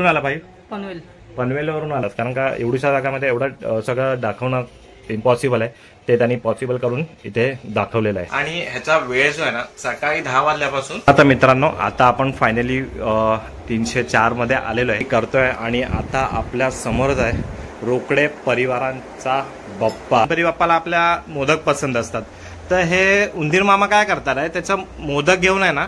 कुठून आला भाई? पनवेल. पनवेलवरून आलात, कारण का एवढ्याशा जागामध्ये एवढं सगळं दाखवणं इम्पॉसिबल आहे, ते त्यांनी पॉसिबल करून इथे दाखवलेलं आहे. आणि ह्याचा वेळ जो आहे ना सकाळी 10 वाजल्यापासून. आता मित्रांनो, आता आपण फायनली 304 मध्ये आलेलो आहे, करतोय. आणि आता आपल्या समोरच आहे रोकडे परिवारांचा बाप्पा. गणपती बाप्पाला आपल्या मोदक पसंत असतात, तर हे उंदीर मामा काय करतात आहे, त्याचा मोदक घेऊन आहे ना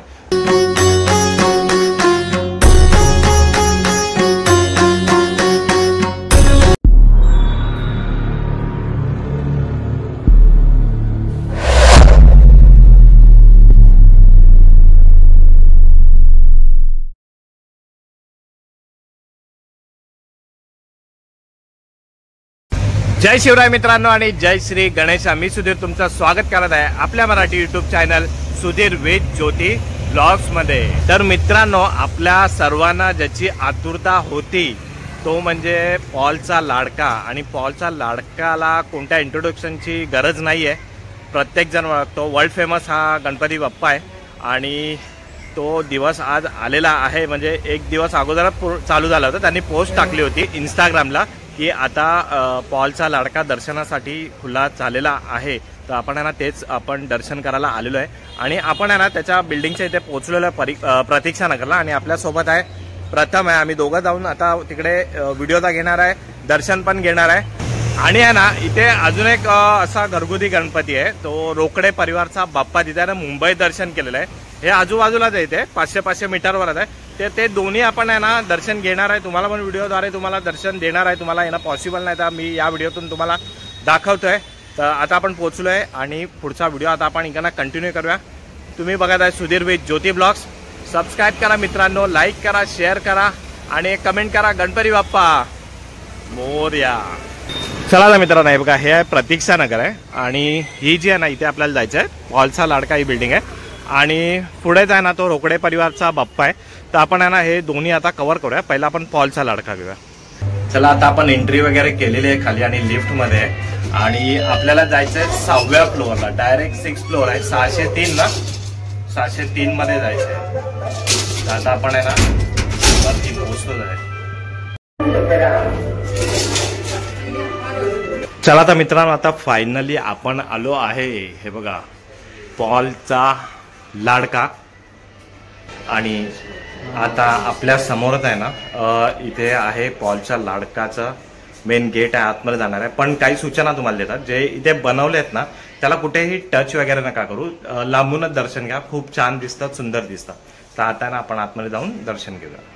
जय शिवराय मित्रांनो आणि जय श्री गणेश. मी सुधीर तुमचं स्वागत करत आहे आपल्या मराठी यूट्यूब चॅनल सुधीर वेद ज्योती ब्लॉग्स मध्ये. तर मित्रांनो, आपल्या सर्वांना ज्याची आतुरता होती तो म्हणजे पॉलचा लाडका. आणि पॉलचा लाडकाला कोणत्या इंट्रोडक्शनची गरज नाही आहे, प्रत्येक जण ओळखतो. वर्ल्ड फेमस हा गणपती बाप्पा आहे आणि तो दिवस आज आलेला आहे. म्हणजे एक दिवस अगोदरच चालू झाला होता, त्यांनी पोस्ट टाकली होती इंस्टाग्रामला की आता पॉलचा लाडका दर्शनासाठी खुला झालेला आहे. तर आपण आहे ना तेच आपण दर्शन करायला आलेलो आहे. आणि आपण आहे ना त्याच्या बिल्डिंगच्या इथे पोहोचलेलो आहे प्रतीक्षा नगरला. आणि आपल्यासोबत आहे प्रथम आहे. आम्ही दोघं जाऊन आता तिकडे व्हिडिओ घेणार आहे, दर्शन पण घेणार आहे. आणि आहे ना इथे अजून एक असा घरगुती गणपती आहे, तो रोकडे परिवारचा बाप्पा. तिथे आहे ना मुंबई दर्शन केलेलं आहे. हे आजूबाजूलाच आहे, इथे 500 मीटरवरच आहे. ते दोन्ही आपण आहे ना दर्शन घेणार आहे. तुम्हाला पण व्हिडिओद्वारे तुम्हाला दर्शन देणार आहे. तुम्हाला येणं पॉसिबल नाही तर मी या व्हिडिओतून तुम्हाला दाखवतोय. तर आता आपण पोहोचलोय आणि पुढचा व्हिडिओ आता आपण इकडनं कंटिन्यू करूया. तुम्ही बघत आहे सुधीर वेद ज्योती ब्लॉग्स. सबस्क्राईब करा मित्रांनो, लाईक करा, शेअर करा आणि कमेंट करा गणपती बाप्पा मोरया. चला ना मित्रांनो, हे बघा हे आहे प्रतीक्षा नगर आहे. आणि ही जी आहे ना इथे आपल्याला जायचं आहे, पॉलचा लाडका ही बिल्डिंग आहे. आणि पुढेच आहे ना तो रोकडे परिवारचा बाप्पा आहे. तर आपण आहे ना हे दोन्ही आता कव्हर करूया. पहिला आपण पॉलचा लाडका घेऊया. चला, आता आपण एंट्री वगैरे केलेली आहे खाली आणि लिफ्ट मध्ये आहे. आणि आपल्याला जायचं आहे 6व्या फ्लोअरला. डायरेक्ट 6 फ्लोअर आहे, 603 ना, 603 मध्ये जायचं आहे. आता आपण आहे ना वरती पोहोचलो आहे. चला तर मित्रांनो, आता फायनली आपण आलो आहे, हे बघा पॉलचा लाडका. आणि आता आपल्या समोरच आहे ना इथे आहे पॉलच्या लाडकाचं मेन गेट आहे, आतमध्ये जाणार आहे. पण काही सूचना तुम्हाला देतात, जे इथे बनवले आहेत ना त्याला कुठेही टच वगैरे नका करू, लांबूनच दर्शन घ्या. खूप छान दिसतात, सुंदर दिसतात. तर आता ना आपण आतमध्ये जाऊन दर्शन घेऊया.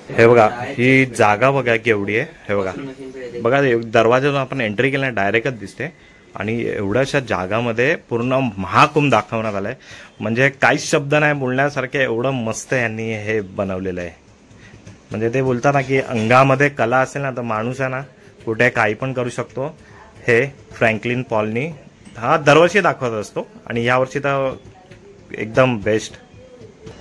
हे बघा ही जागा बघा केवढी आहे. हे बघा बघा दरवाजातून आपण एंट्री केल्या डायरेक्टच दिसते. आणि एवढ्याशा जागामध्ये पूर्ण महाकुंभ दाखवण्यात आलाय, म्हणजे काहीच शब्द नाही बोलण्यासारखे, एवढं मस्त यांनी हे बनवलेलं आहे. म्हणजे ते बोलतात ना की अंगामध्ये कला असेल ना तर माणूस आहे ना कुठे काही पण करू शकतो. हे फ्रँकलिन पॉलनी हा दरवर्षी दाखवत असतो आणि यावर्षी तर एकदम बेस्ट.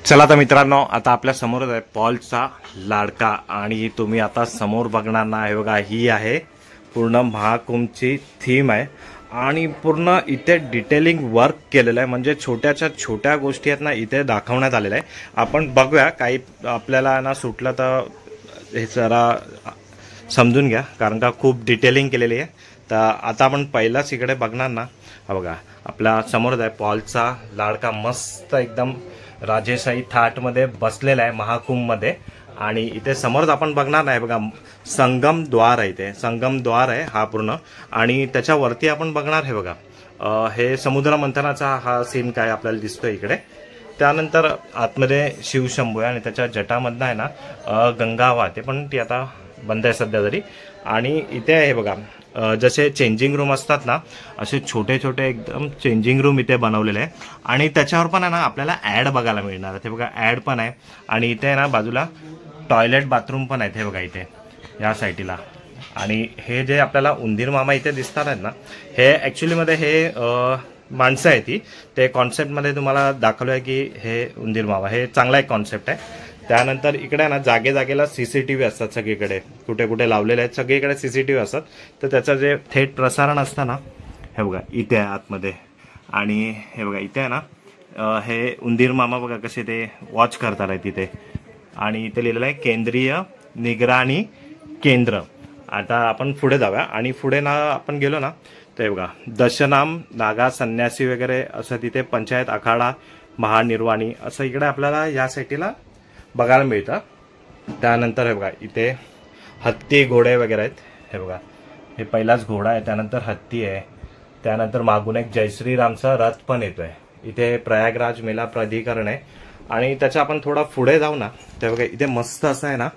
चला तर मित्रांनो, आता आपल्या समोरच आहे पॉलचा लाडका. आणि तुम्ही आता समोर बघणार ना, हे बघा ही आहे पूर्ण महाकुंभची थीम आहे. आणि पूर्ण इथे डिटेलिंग वर्क केलेलं आहे, म्हणजे छोट्याच्या छोट्या गोष्टी आहेत ना इथे दाखवण्यात आलेल्या आहे. आपण बघूया, काही आपल्याला ना सुटलं तर हे जरा समजून घ्या, कारण का खूप डिटेलिंग केलेली आहे. तर आता आपण पहिलाच इकडे बघणार ना, हा बघा आपल्या समोरच आहे पॉलचा लाडका, मस्त एकदम राजेशाही थाटमध्ये बसलेला आहे महाकुंभमध्ये. आणि इथे समोरच आपण बघणार नाही, बघा संगम द्वार आहे, इथे संगम द्वार आहे हा पूर्ण. आणि त्याच्यावरती आपण बघणार, हे बघा हे समुद्र मंथनाचा हा सीन काय आपल्याला दिसतोय इकडे. त्यानंतर आतमध्ये शिवशंभू आहे आणि त्याच्या जटामधनं आहे ना गंगा वाहते, पण ती आता बंद आहे सध्या तरी. आणि इथे आहे बघा जसे चेंजिंग रूम असतात ना, असे छोटे छोटे एकदम चेंजिंग रूम इथे बनवलेले आहे. आणि त्याच्यावर पण आहे ना आपल्याला ॲड बघायला मिळणार आहे. ते बघा ॲड पण आहे. आणि इथे आहे ना बाजूला टॉयलेट बाथरूम पण आहेत, हे बघा इथे या साईडला. आणि हे जे आपल्याला उंदीर मामा इथे दिसतात आहेत ना, हे ॲक्च्युलीमध्ये हे माणसं आहे ती, ते कॉन्सेप्टमध्ये तुम्हाला दाखवलं आहे की हे उंदीर मामा, हे चांगला एक कॉन्सेप्ट आहे. त्यानंतर इकडे ना जागे जागेला CCTV असतात सगळीकडे, कुठे कुठे लावलेले आहेत सगळीकडे CCTV असतात. तर त्याचं जे थेट प्रसारण असतं ना, हे बघा इथे आहे आतमध्ये. आणि हे बघा इथे आहे ना, हे उंदीर मामा बघा कसे ते वॉच करतात आहे तिथे. आणि इथे लिहिलेलं आहे केंद्रीय निगराणी केंद्र. आता आपण पुढे जाऊया आणि पुढे ना आपण गेलो ना, ते बघा दशनाम नागा संन्यासी वगैरे असं तिथे पंचायत आखाडा महानिर्वाणी असं इकडे आपल्याला या साईडला बघायला मिळतं. त्यानंतर हे बघा इथे हत्ती घोडे वगैरे आहेत. हे बघा हे पहिलाच घोडा आहे, त्यानंतर हत्ती आहे, त्यानंतर मागून एक जय श्रीरामचा रथ पण येतोय. इथे प्रयागराज मेला प्राधिकरण आहे. आणि त्याच्या आपण थोडा पुढे जाऊ ना, ते बघा इथे मस्त असं आहे ना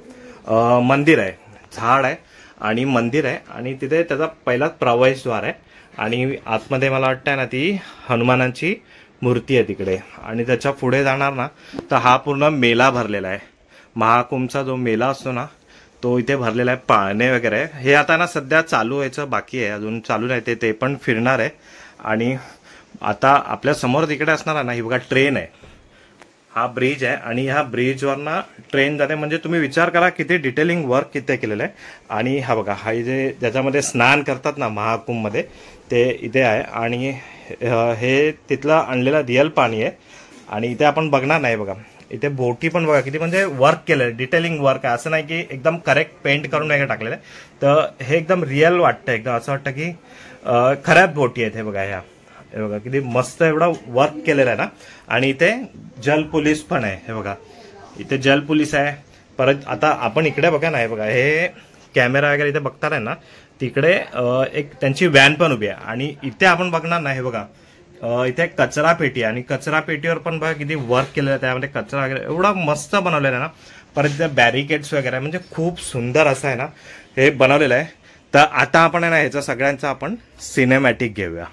मंदिर आहे, झाड आहे आणि मंदिर आहे. आणि तिथे त्याचा पहिलाच प्रवेशद्वार आहे. आणि आतमध्ये मला वाटतंय ना ती हनुमानाची मूर्ती आहे तिकडे. आणि त्याच्या पुढे जाणार ना तर हा पूर्ण मेला भरलेला आहे. महाकुंभचा जो मेला असतो ना तो इथे भरलेला आहे. पाळणे वगैरे हे आता ना सध्या चालू व्हायचं बाकी आहे, अजून चालू नाही ते पण फिरणार आहे. आणि आता आपल्या समोर तिकडे असणार ना ही बघा ट्रेन आहे, हा ब्रिज आहे. आणि ह्या ब्रिजवरनं ट्रेन जाते. म्हणजे तुम्ही विचार करा किती डिटेलिंग वर्क किती केलेलं आहे. आणि हा बघा हा जे ज्याच्यामध्ये स्नान करतात ना महाकुंभमध्ये ते इथे आहे. आणि हे तिथलं आणलेलं रिअल पाणी आहे. आणि इथे आपण बघणार नाही बघा इथे बोटी पण बघा किती म्हणजे वर्क केलं, डिटेलिंग वर्क आहे. असं नाही की एकदम करेक्ट पेंट करून वगैरे टाकलेलं आहे. तर हे एकदम रिअल वाटतं, एकदम असं वाटतं की खऱ्याच बोटी आहेत. हे बघा ह्या, हे बघा किती मस्त एवढं वर्क केलेलं आहे ना. आणि इथे जल पोलीस पण आहे. हे बघा इथे जल पोलीस आहे. परत आता आपण इकडे बघा ना, हे बघा हे कॅमेरा वगैरे इथे बघता आहे ना, तिकडे एक त्यांची व्हॅन पण उभी आहे. आणि इथे आपण बघणार ना, हे बघा इथे कचरा पेटी आहे. आणि कचरा पेटीवर पण बघा किती वर्क केलेलं आहे, त्यामध्ये कचरा वगैरे एवढा मस्त बनवलेला आहे ना. परत इथे बॅरिकेड्स वगैरे आहे, म्हणजे खूप सुंदर असं आहे ना हे बनवलेलं आहे. तर आता आपण आहे ना ह्याचा सगळ्यांचा आपण सिनेमॅटिक घेऊया.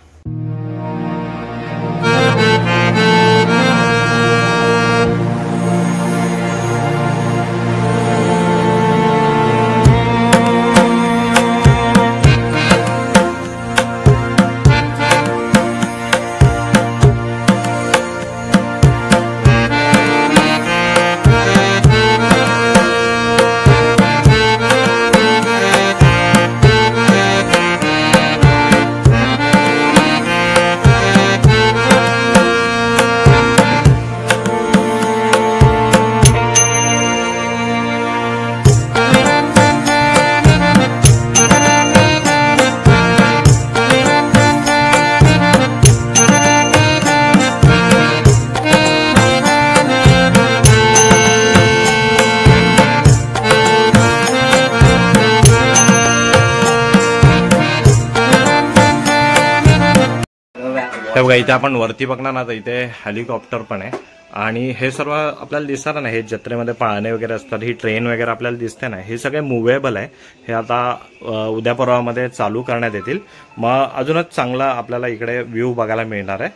हे बघा इथे आपण वरती बघणार ना तर इथे हेलिकॉप्टर पण आहे. आणि हे सर्व आपल्याला दिसणार ना, हे जत्रेमध्ये पाळणे वगैरे असतात, ही ट्रेन वगैरे आपल्याला दिसते ना, हे सगळे मुव्हेबल आहे. हे आता उद्या परवामध्ये चालू करण्यात येतील. मग अजूनच चांगला आपल्याला इकडे व्ह्यू बघायला मिळणार आहे.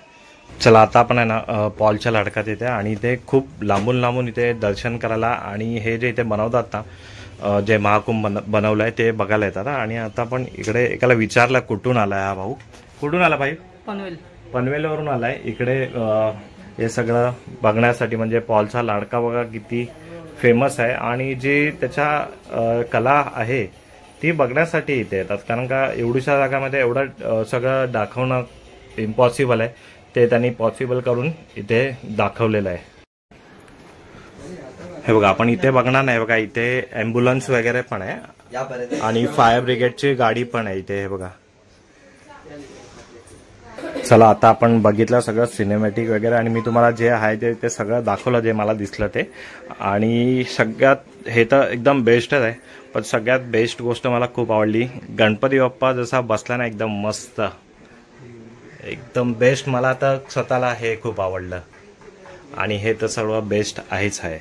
चला आता आपण आहे ना पॉलच्या लडकात येते. आणि इथे खूप लांबून लांबून इथे दर्शन करायला आणि हे जे इथे बनवतात ना, जे महाकुंभ बनवलं आहे ते बघायला येतात. आणि आता आपण इकडे एकाला विचारलं कुठून आलाय हा भाऊ, कुठून आला भाई? पनवेलवरून आलाय इकडे हे सगळं बघण्यासाठी. म्हणजे पॉलचा लाडका बघा किती फेमस आहे. आणि जी त्याच्या कला आहे ती बघण्यासाठी इथे येतात. कारण का एवढ्याशा जागामध्ये एवढं सगळं दाखवणं इम्पॉसिबल आहे, ते त्यांनी पॉसिबल करून इथे दाखवलेलं आहे. हे बघा आपण इथे बघणार नाही, बघा इथे ॲम्ब्युलन्स वगैरे पण आहे आणि फायर ब्रिगेडची गाडी पण आहे इथे. हे बघा चला आता आपण बघितलं सगळं सिनेमॅटिक वगैरे. आणि मी तुम्हाला जे आहे ते सगळं दाखवलं जे मला दिसलं ते. आणि सगळ्यात हे तर एकदम बेस्टच आहे, पण सगळ्यात बेस्ट गोष्ट मला खूप आवडली, गणपती बाप्पा जसा बसला ना एकदम मस्त, एकदम बेस्ट. मला तर स्वतःला हे खूप आवडलं. आणि हे तर सर्व बेस्ट आहेच आहे.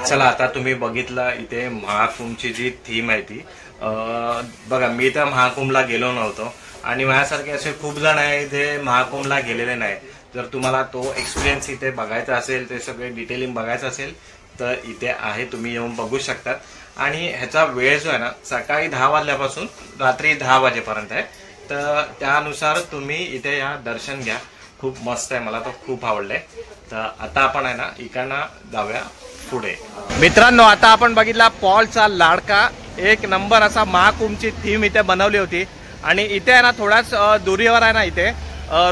चला आता तुम्ही बघितलं इथे महाकुंभची जी थीम आहे ती. बघा मी तर महाकुंभला गेलो नव्हतो आणि माझ्यासारखे असे खूप जण आहे इथे महाकुंभला गेलेले नाही. जर तुम्हाला तो एक्सपिरियन्स इथे बघायचा असेल, ते सगळे डिटेलिंग बघायचं असेल तर इथे आहे, तुम्ही येऊन बघू शकतात. आणि ह्याचा वेळ जो आहे ना सकाळी 10 वाजल्यापासून रात्री 10 वाजेपर्यंत आहे. तर त्यानुसार तुम्ही इथे या दर्शन घ्या, खूप मस्त आहे, मला तो खूप आवडलंय. तर आता आपण आहे ना इकडनं जाऊया पुढे. मित्रांनो, आता आपण बघितला पॉलचा लाडका, एक नंबर असा महाकुंभची थीम इथे बनवली होती. आणि इथे आहे ना थोडाच दुरीवर आहे ना इथे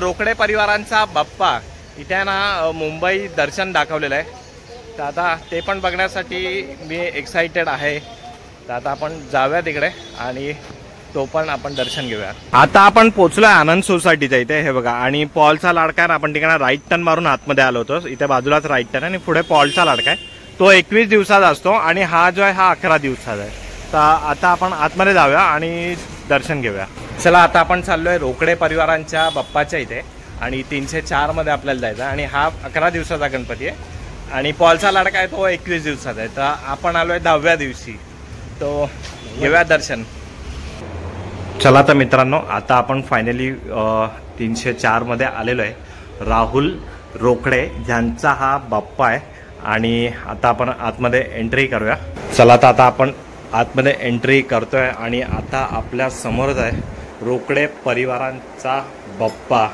रोकडे परिवारांचा बाप्पा इथे आहे ना मुंबई दर्शन दाखवलेलं आहे. तर आता ते पण बघण्यासाठी मी एक्साइटेड आहे. तर आता आपण जाऊया तिकडे आणि तो पण आपण दर्शन घेऊया. आता आपण पोहोचलोय आनंद सोसायटीच्या इथे. हे बघा, आणि पॉलचा लाडका आहे. आपण तिकडे राईट टर्न मारून आतमध्ये आलो होतो. इथे बाजूलाच राईट टर्न आणि पुढे पॉलचा लाडका आहे. तो 21 दिवसाचा असतो आणि हा जो आहे हा 11 दिवसाचा आहे. तर आता आपण आतमध्ये जाऊया आणि दर्शन घेऊया. चला, आता आपण चाललोय रोकडे परिवारांच्या बाप्पाच्या इथे आणि 304 मध्ये आपल्याला जायचं. आणि हा 11 दिवसाचा गणपती आहे आणि पॉलचा लाडका आहे तो 21 दिवसाचा आहे. तर आपण आलोय 10व्या दिवशी. तो घेऊया दर्शन. चला तर मित्रांनो, आता आपण फायनली 304 मध्ये आलेलो आहे. राहुल रोकडे ज्यांचा हा बाप्पा आहे. आणि आता आपण आतमध्ये एंट्री करूया. चला, तर आता आपण आतमध्ये एंट्री करतोय आणि आता आपल्या समोरच आहे रोकडे परिवारांचा बाप्पा.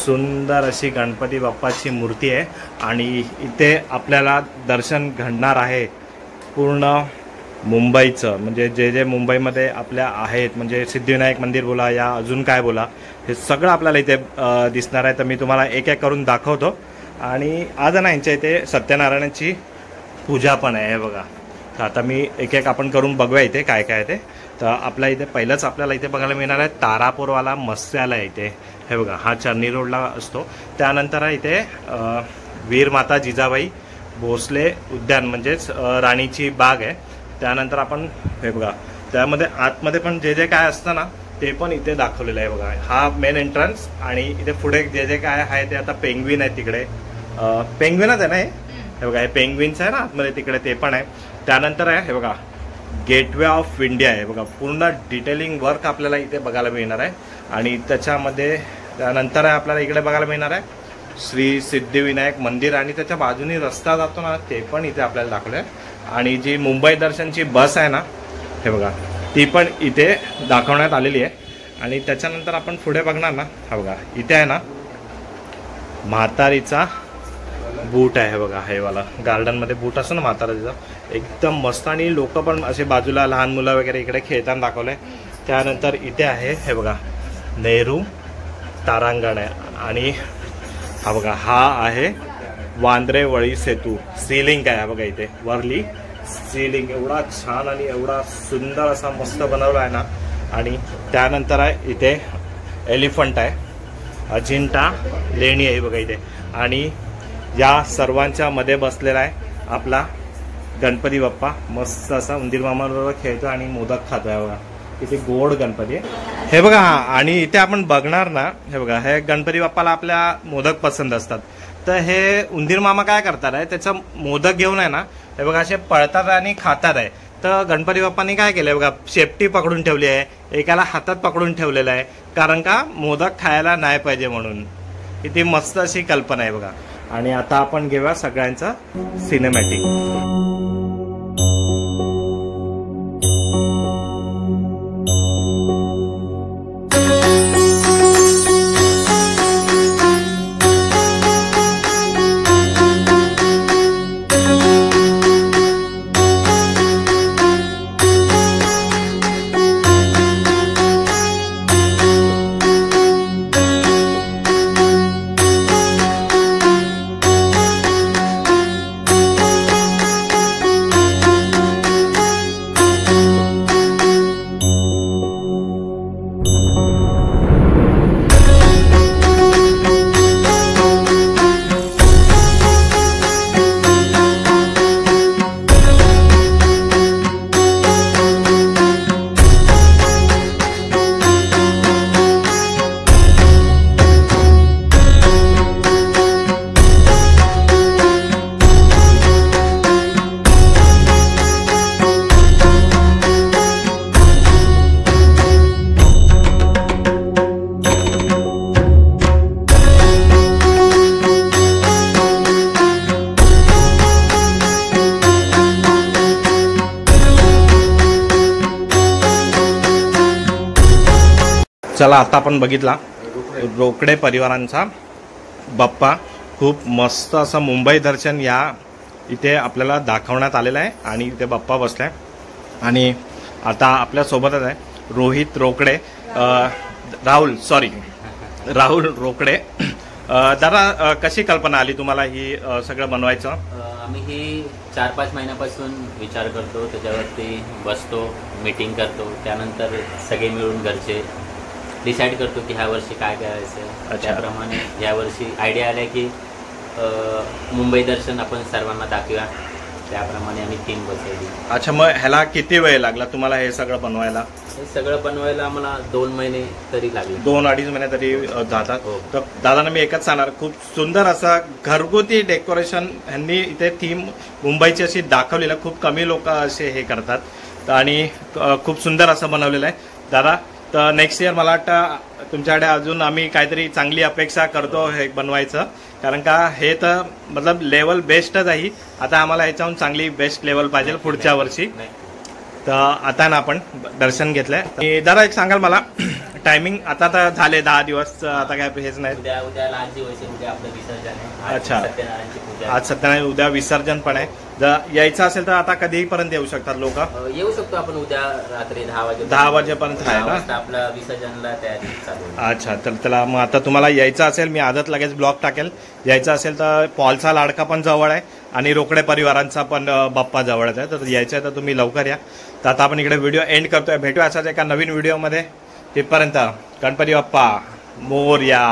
सुंदर अशी गणपती बाप्पाची मूर्ती आहे आणि इथे आपल्याला दर्शन घडणार आहे पूर्ण मुंबईचं. म्हणजे जे जे मुंबईमध्ये आपल्या आहेत, म्हणजे सिद्धिविनायक मंदिर बोला या अजून काय बोला, हे सगळं आपल्याला इथे दिसणार आहे. तर मी तुम्हाला एक एक करून दाखवतो. आणि आज ना यांच्या इथे सत्यनारायणाची पूजा पण आहे. हे बघा, तर आता मी एक एक आपण करून बघूया इथे काय काय आहे ते. तर आपल्या इथे पहिलंच आपल्याला इथे बघायला मिळणार आहे तारापूरवाला मत्स्यालय. इथे हे बघा, हा चर्नी रोडला असतो. त्यानंतर आहे इथे वीर माता जिजाबाई भोसले उद्यान, म्हणजेच राणीची बाग आहे. त्यानंतर आपण हे बघा, त्यामध्ये आतमध्ये पण जे जे काय असतं ना ते पण इथे दाखवलेलं आहे. बघा, हा मेन एंट्रन्स आणि इथे पुढे जे जे काय आहे ते आता पेंग्विन आहे तिकडे. पेंग्विनच आहे ना हे बघा, हे पेंग्विन्स आहे ना आतमध्ये तिकडे, ते पण आहे. त्यानंतर आहे हे बघा गेटवे ऑफ इंडिया आहे. बघा, पूर्ण डिटेलिंग वर्क आपल्याला इथे बघायला मिळणार आहे. आणि त्याच्यामध्ये त्यानंतर आहे आपल्याला इकडे बघायला मिळणार आहे श्री सिद्धिविनायक मंदिर आणि त्याच्या बाजूने रस्ता जातो ना ते पण इथे आपल्याला दाखवलं आहे. आणि जी मुंबई दर्शनची बस आहे ना हे बघा, ती पण इथे दाखवण्यात आलेली आहे. आणि त्याच्यानंतर आपण पुढे बघणार ना, हा बघा इथे आहे ना म्हातारीचा बूट आहे. हे बघा, हे वाला गार्डनमध्ये बूट असतो ना म्हातारीचा, एकदम मस्त. आणि लोक पण असे बाजूला लहान मुलं वगैरे इकडे खेळताना दाखवले. त्यानंतर इथे आहे हे बघा नेहरू तारांगण आहे. आणि हा बघा, हा आहे वांद्रे वळी सेतू, सीलिंग आहे. बघा इथे वरली सीलिंग एवढा छान आणि एवढा सुंदर असा मस्त बनवला आहे ना. आणि त्यानंतर आहे इथे एलिफंट आहे, अजिंठा लेणी आहे बघा इथे. आणि या सर्वांच्या मध्ये बसलेला आहे आपला गणपती बाप्पा. मस्त असा उंदीर मामाबरोबर खेळतो आणि मोदक खातोय. बघा इथे गोड गणपती आहे हे बघा. हा, आणि इथे आपण बघणार ना हे बघा, हे गणपती बाप्पाला आपल्या मोदक पसंत असतात. तर हे उंदीर मामा काय करतात आहे, त्याचा मोदक घेऊन आहे ना हे बघा असे पळतात आणि खातात आहे. तर गणपती बाप्पांनी काय केलंय बघा, शेपटी पकडून ठेवली आहे, एकाला हातात पकडून ठेवलेलं आहे, कारण का मोदक खायला नाही पाहिजे म्हणून. किती मस्त अशी कल्पना आहे बघा. आणि आता आपण घेऊया सगळ्यांचा सिनेमॅटिक. चला, आता आपण बघितला रोकडे परिवारांचा बाप्पा. खूप मस्त असं मुंबई दर्शन या इथे आपल्याला दाखवण्यात आलेला आहे आणि इथे बाप्पा बसलाय आणि आता आपल्यासोबतच आहे रोहित रोकडे, राहुल रोकडे. दादा, कशी कल्पना आली तुम्हाला ही सगळं बनवायचं? आम्ही ही 4-5 महिन्यापासून विचार करतो, त्याच्यावरती बसतो, मीटिंग करतो, त्यानंतर सगळे मिळून घरचे डिसाईड करतो की ह्या वर्षी काय करायचं. त्याप्रमाणे यावर्षी आयडिया आल्या की मुंबई दर्शन आपण सर्वांना दाखवूया, त्याप्रमाणे आम्ही थीम बसवली. अच्छा, मग ह्याला किती वेळ लागला तुम्हाला हे सगळं बनवायला? हे सगळं बनवायला आम्हाला 2 महिने तरी लागले. 2-2.5 महिने तरी जातात. तर दादांना मी एकच सांगणार, खूप सुंदर असं घरगुती डेकोरेशन ह्यांनी इथे थीम मुंबईची अशी दाखवलेलं. खूप कमी लोक असे हे करतात आणि खूप सुंदर असं बनवलेलं आहे. दादा, तर नेक्स्ट इयर मला वाटतं तुमच्याकडे अजून आम्ही काहीतरी चांगली अपेक्षा करतो हे बनवायचं, कारण का हे तर मतलब लेवल बेस्टच आहे. आता आम्हाला याच्याहून चांगली बेस्ट लेवल पाहिजे पुढच्या वर्षी. तर आता ना आपण दर्शन घेतलंय. दादा एक सांगाल मला टायमिंग? आता तर झाले 10 दिवस, आता काय हेच नाही. उद्या लास्ट दिवस आहे, उद्या आपलं विसर्जन आहे. अच्छा, सत्यनारायणची पूजा, आज सत्यनारायण, उद्या विसर्जन पण आहे. जर यायचं असेल तर आता कधीपर्यंत येऊ शकतात लोक? येऊ शकतो आपण उद्या रात्री 10 वाजेपर्यंत आहे ना आपला विसर्जनला तयारी चालू. अच्छा, तर त्याला मग आता तुम्हाला यायचं असेल, मी आजच लगेच ब्लॉग टाकेल. यायचं असेल तर पॉलचा लाडका पण जवळ आहे आणि रोकडे परिवारांचा पण बाप्पा जवळच आहे. तर यायचं आहे तर तुम्ही लवकर या. तर आता आपण इकडे व्हिडिओ एंड करतोय. भेटूया असाच एका नवीन व्हिडिओमध्ये. तिथपर्यंत गणपती बाप्पा मोरया.